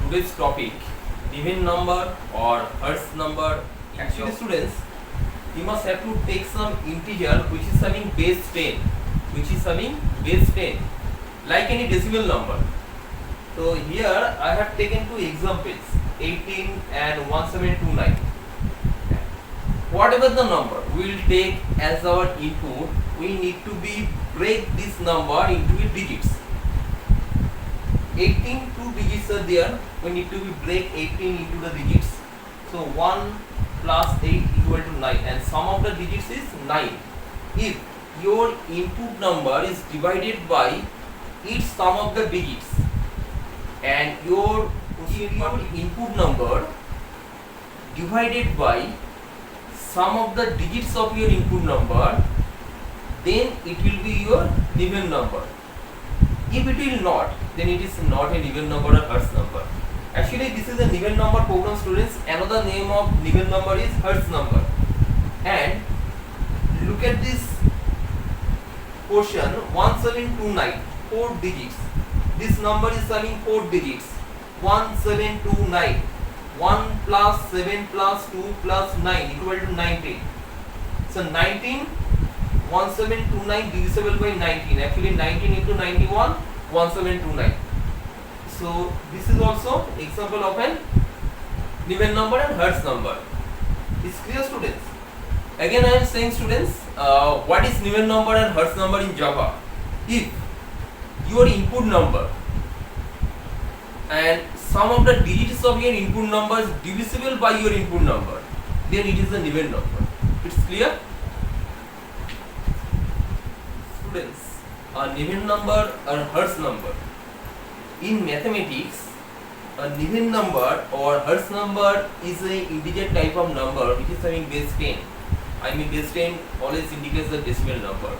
today's topic, even number or Hertz number. Actually, students, you must have to take some integer which is having base 10, like any decimal number. So here I have taken two examples, 18 and 1729. Whatever the number we will take as our input, we need to break this number into digits. 18 two digits are there, we need to break 18 into the digits. So 1 plus 8 equal to 9, and sum of the digits is 9. If your input number is divided by each sum of the digits, and your input number divided by sum of the digits of your input number, then it will be your even number. If it will not, then it is not an even number or Hertz number. Actually, this is an even number program, students. Another name of even number is Hertz number. And look at this portion, 1729, 4 digits. This number is having 4 digits. 1729. 1 plus 7 plus 2 plus 9 equal to 19. So 19, 1729 divisible by 19. Actually 19 into 91, 1729. So this is also example of an even number and Hertz number. Is clear, students? Again I am saying, students, what is even number and Hertz number in Java? If your input number and sum of the digits of your input number is divisible by your input number, then it is an even number. It's clear? Students, an even number or Hertz number. In mathematics, an even number or Hertz number is an integer type of number which is having base 10. I mean, base 10 always indicates the decimal number,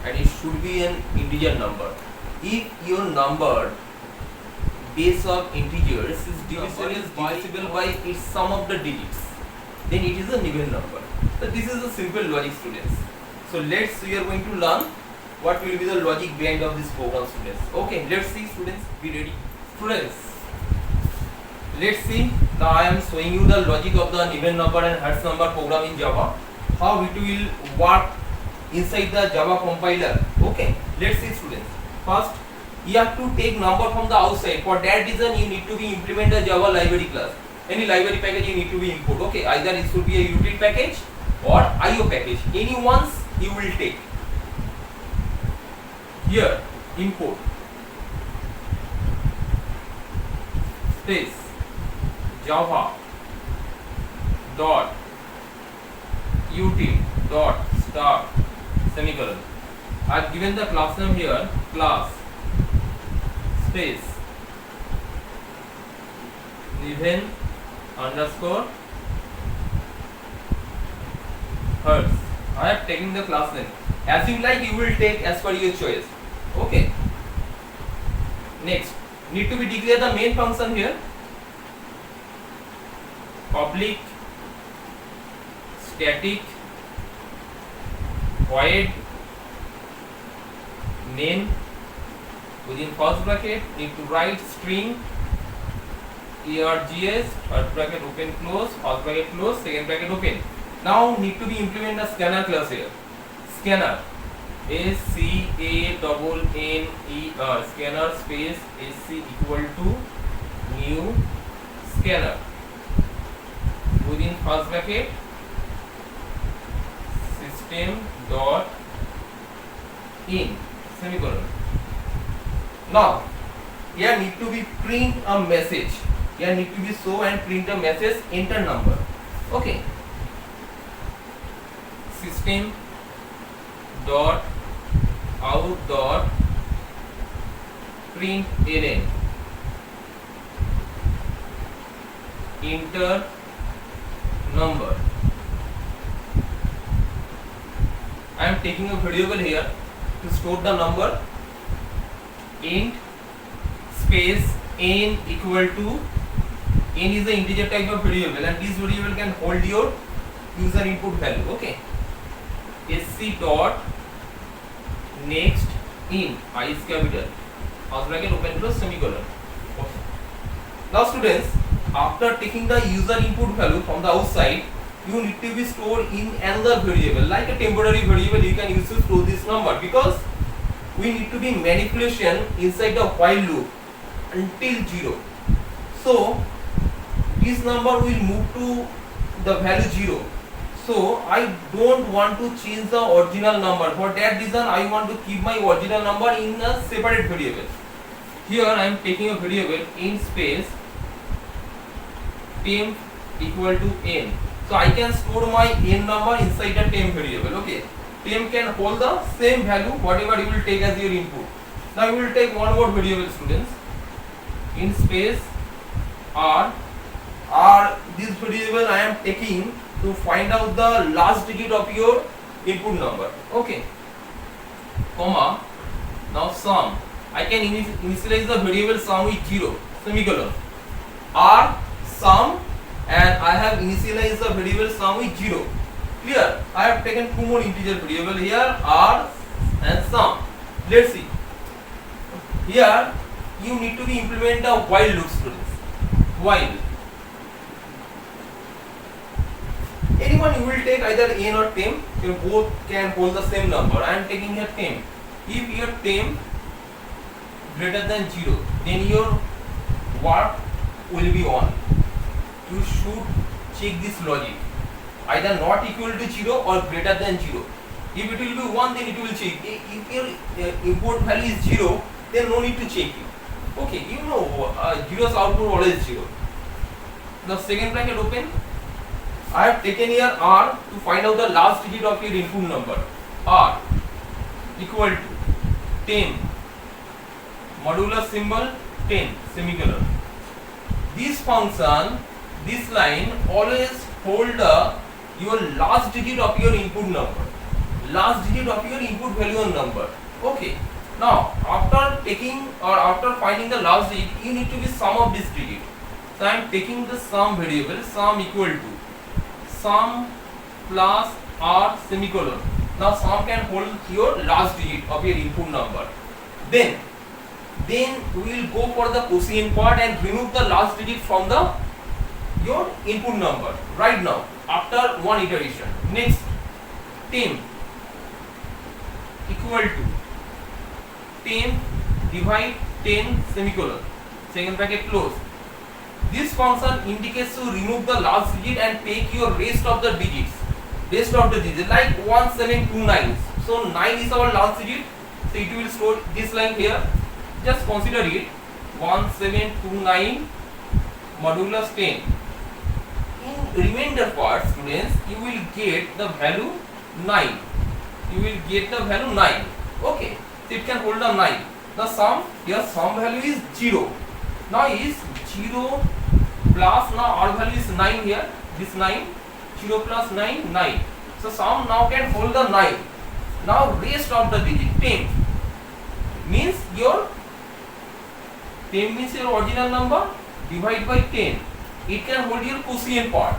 and it should be an integer number. If your number base of integers is divisible by its sum of the digits, then it is an even number. So this is a simple logic, students. So we are going to learn what will be the logic behind of this program, students. Okay, let's see, students. Be ready, students. Let's see. Now I am showing you the logic of the even number and Hertz number program in Java. How it will work inside the Java compiler. Okay, let's see, students. First, you have to take number from the outside. For that reason, you need to implement a Java library class. Any library package you need to import. Okay, either it should be a util package or IO package. Any ones you will take. Here, import space Java dot util dot start semicolon. I have given the class name here, class space even underscore Hertz. I have taken the class name. As you like, you will take as per your choice. Okay. Next, need to be declare the main function here. Public static void main, within first bracket need to write string args, third bracket open close, first bracket close, second bracket open. Now need to be implement the scanner class here. Scanner SCANNER, scanner space SC equal to new scanner, within first bracket system dot in semicolon. Now here need to be print a message. Here need to be show and print a message, enter number. Okay. System dot out dot print ln enter number. I am taking a variable here to store the number. Int space n equal to, n is the integer type of variable, and this variable can hold your user input value. Okay. sc dot next in I is capital, first bracket open close semicolon. Okay. Now students, after taking the user input value from the outside, you need to be stored in another variable, like a temporary variable you can use to store this number, because we need to be manipulation inside the while loop until 0. So this number will move to the value 0. So I don't want to change the original number. For that reason I want to keep my original number in a separate variable. Here I am taking a variable in space temp equal to n. So I can store my n number inside the temp variable. Okay, temp can hold the same value whatever you will take as your input. Now we will take one more variable, students, in space r. This variable I am taking to find out the last digit of your input number. Okay, comma. Now sum, I can initialize the variable sum with 0, semicolon. R sum, and I have initialized the variable sum with 0. Clear? I have taken two more integer variable here, r and sum. Let's see. Here you need to be implement the while loop, students. While. Anyone you will take either n or temp, you both can hold the same number. I am taking here temp. If your temp greater than 0, then your work will be on. You should check this logic, either not equal to 0 or greater than 0. If it will be 1, then it will check. If your input value is 0, then no need to check it. Okay, you know, 0's output always 0. The second bracket open. I have taken here r to find out the last digit of your input number. R equal to temp modulus symbol 10, semicolon. This function, this line always hold your last digit of your input number, last digit of your input value and number. Okay, now after taking or after finding the last digit, you need to be sum of this digit. So I am taking the sum variable, sum equal to sum plus r semicolon. Now sum can hold your last digit of your input number. Then we will go for the quotient part and remove the last digit from the your input number right now after one iteration. Next, temp equal to temp divide 10 semicolon, second bracket close. This function indicates to remove the last digit and take your rest of the digits. Rest of the digits like 1729. So 9 is our last digit. So it will store this line here. Just consider it 1729 modulus 10. In remainder part, students, you will get the value 9. You will get the value 9. Okay, so it can hold the 9. The sum, your sum value is 0. Now is 0 plus, now r value is 9 here. This 9, 0 plus 9, 9. So sum now can hold the 9. Now rest of the digit, temp, means your temp means your original number divide by 10. It can hold your quotient part.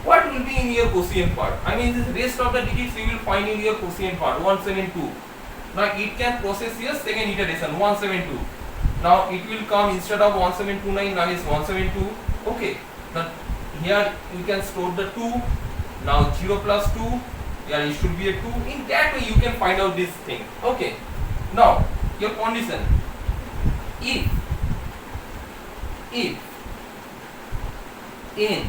What will be in your quotient part? I mean this rest of the digits you will find in your quotient part 172. Now it can process your second iteration 172. Now it will come instead of 1729, now is 172. Okay. Now here you can store the 2. Now 0 plus 2. Yeah, it should be a 2. In that way you can find out this thing. Okay. Now your condition. If n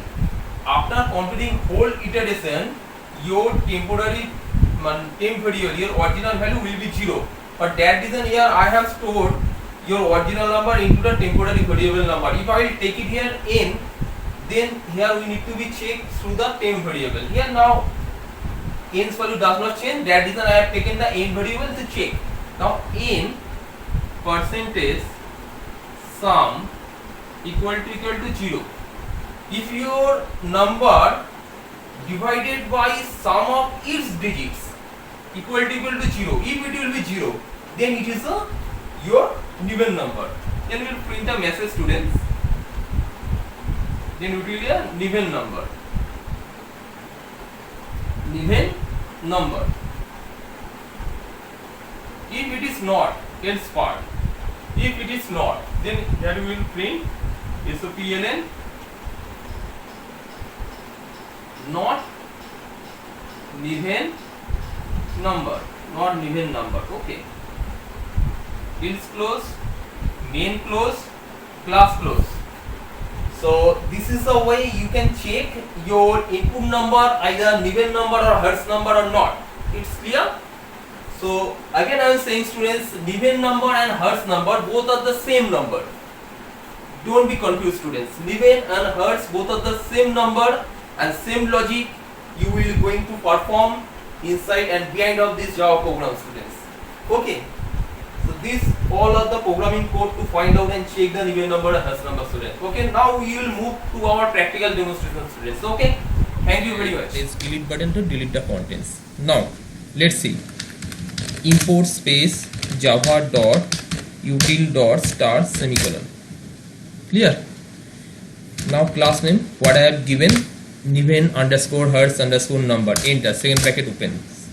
after completing whole iteration your temporary temp variable, your original value will be 0. For that reason here I have stored your original number into the temporary variable number. If I will take it here n, then here we need to be checked through the temp variable. Here now n's value does not change, that reason I have taken the n variable to check. Now n percentage sum equal to 0. If your number divided by sum of its digits equal to 0, if it will be 0, then it is your even number. Then we will print a message, students. Then it will be a even number. Even number. If it is not, else part. If it is not, then here we will print SOPLN not Niven number, not Niven number. Okay, else close, main close, class close. So this is the way you can check your input number, either Niven number or Hertz number or not. It's clear? So again I am saying, students, Niven number and Hertz number both are the same number. Don't be confused, students. Niven and Hertz both are the same number and same logic you will going to perform inside and behind of this Java program, students. Okay. So these all are the programming code to find out and check the Niven number and Hertz number, students. Okay. Now we will move to our practical demonstration, students. Okay. Thank you very much. There's delete button to delete the contents. Now let's see. Import space java dot util dot star semicolon. Clear? Now class name, what I have given, Niven underscore Hertz underscore number. Enter. Second bracket opens.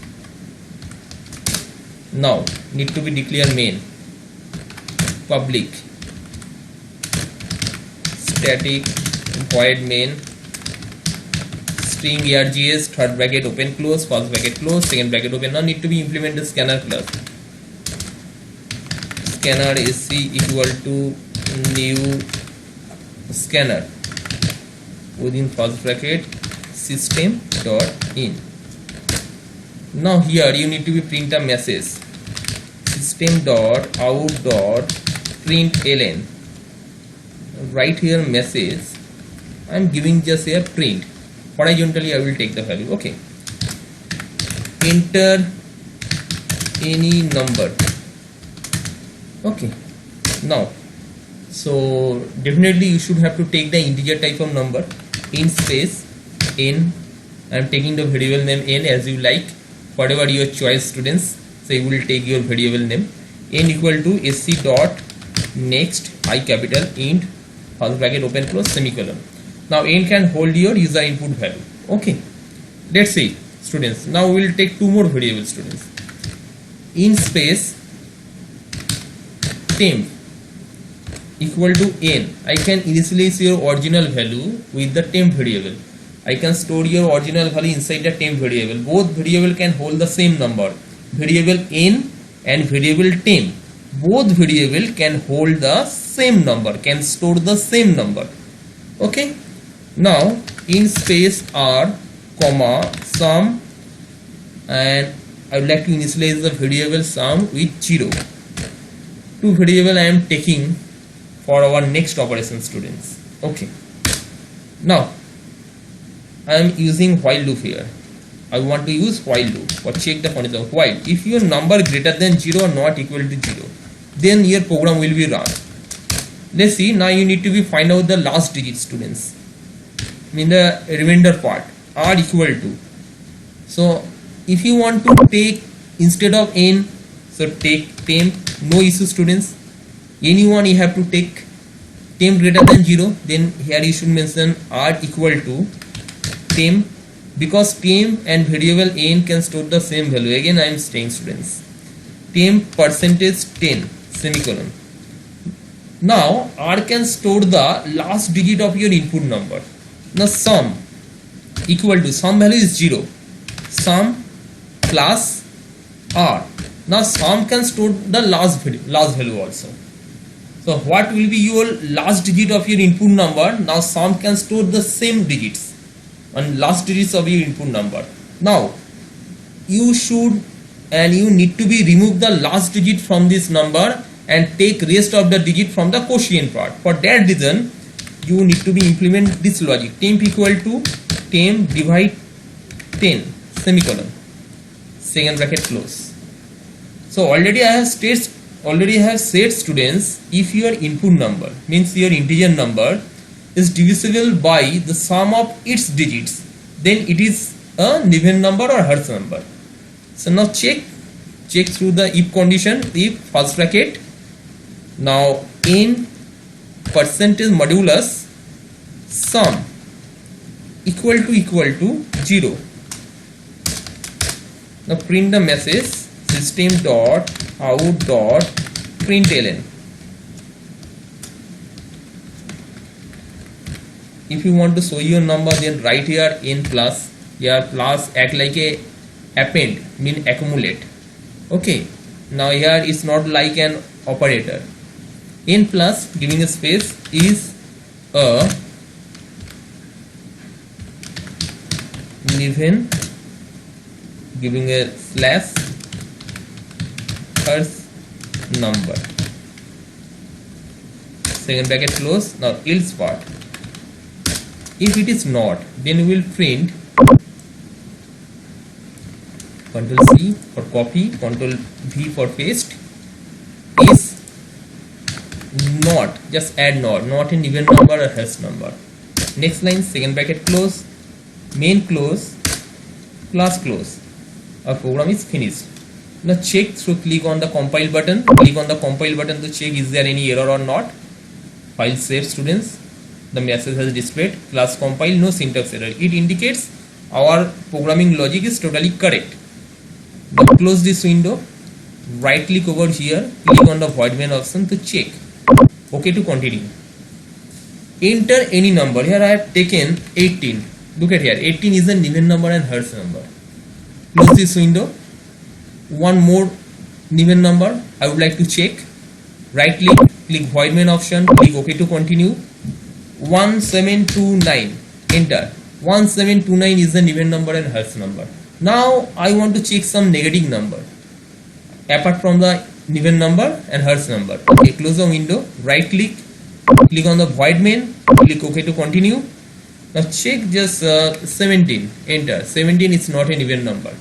Now need to be declare main, public, static void main, string args, third bracket open close, first bracket close, second bracket open. Now need to be implement the scanner class. Scanner sc equal to new scanner within first bracket system dot in. Now here you need to be print a message, system dot out dot println. Right here message, I am giving just a print. Horizontally I will take the value. Okay, enter any number. Okay, now so definitely you should have to take the integer type of number. In space n, I am taking the variable name n as you like, whatever your choice, students. So you will take your variable name. N equal to sc dot next I capital int first bracket open close semicolon. Now n can hold your user input value. Okay, let's see, students. Now we will take two more variables, students. In space temp equal to n, I can initialize your original value with the temp variable. I can store your original value inside the temp variable. Both variable can hold the same number. Variable n and variable temp, both variable can hold the same number, can store the same number. Okay. Now in space r comma sum, and I would like to initialize the variable sum with 0. Two variable I am taking for our next operation, students. Okay. Now I am using while loop here. I want to use while loop or check the condition. While if your number greater than 0 or not equal to 0, then your program will be run. Let's see. Now you need to be find out the last digit, students. In the remainder part, r equal to. So if you want to take instead of n, so take temp. No issue, students. Anyone you have to take temp greater than 0, then here you should mention r equal to temp, because temp and variable n can store the same value. Again I am saying, students, temp percentage 10 semicolon. Now r can store the last digit of your input number. Now sum equal to, sum value is 0, sum plus r. Now sum can store the last value also. So what will be your last digit of your input number? Now sum can store the same digits and last digits of your input number. Now you should and you need to be remove the last digit from this number and take rest of the digit from the quotient part. For that reason you need to be implement this logic, temp equal to temp divide 10 semicolon, second bracket close. So already I have said, students, if your input number means your integer number is divisible by the sum of its digits, then it is a Niven number or Hertz number. So now check through the if condition. If first bracket, now in percentage modulus sum equal to 0. Now print the message, system dot out dot println. if you want to show your number, then write here n plus. Here plus act like a append, mean accumulate. Okay, now here is not like an operator. N plus giving a space is a even, giving a slash first number, second bracket close. Now else part, if it is not, then we will print Ctrl C for copy, Ctrl V for paste, is not, just add not an even number or hash number. Next line, second bracket close, main close, class close. Our program is finished. Now check through, click on the compile button, click on the compile button to check is there any error or not. File save students, the message has displayed class compile, no syntax error. It indicates our programming logic is totally correct. Now close this window, right click over here, click on the void main option to check. Okay to continue. Enter any number. Here I have taken 18. Look at here, 18 is an even number and Hertz number. Close this window. One more even number I would like to check. Right click, click void main option, click OK to continue. 1729. Enter. 1729 is an even number and Hertz number. Now I want to check some negative number apart from the even number and Hertz number. Okay, close the window, right click, click on the void main, click OK to continue. Now check just 17, enter. 17 is not an even number.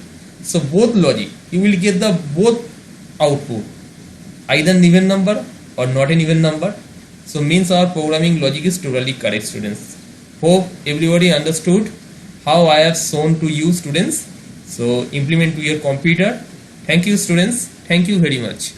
So both logic, you will get the both output, either an even number or not an even number. So means our programming logic is totally correct, students. Hope everybody understood how I have shown to you, students. So implement to your computer. Thank you, students. Thank you very much.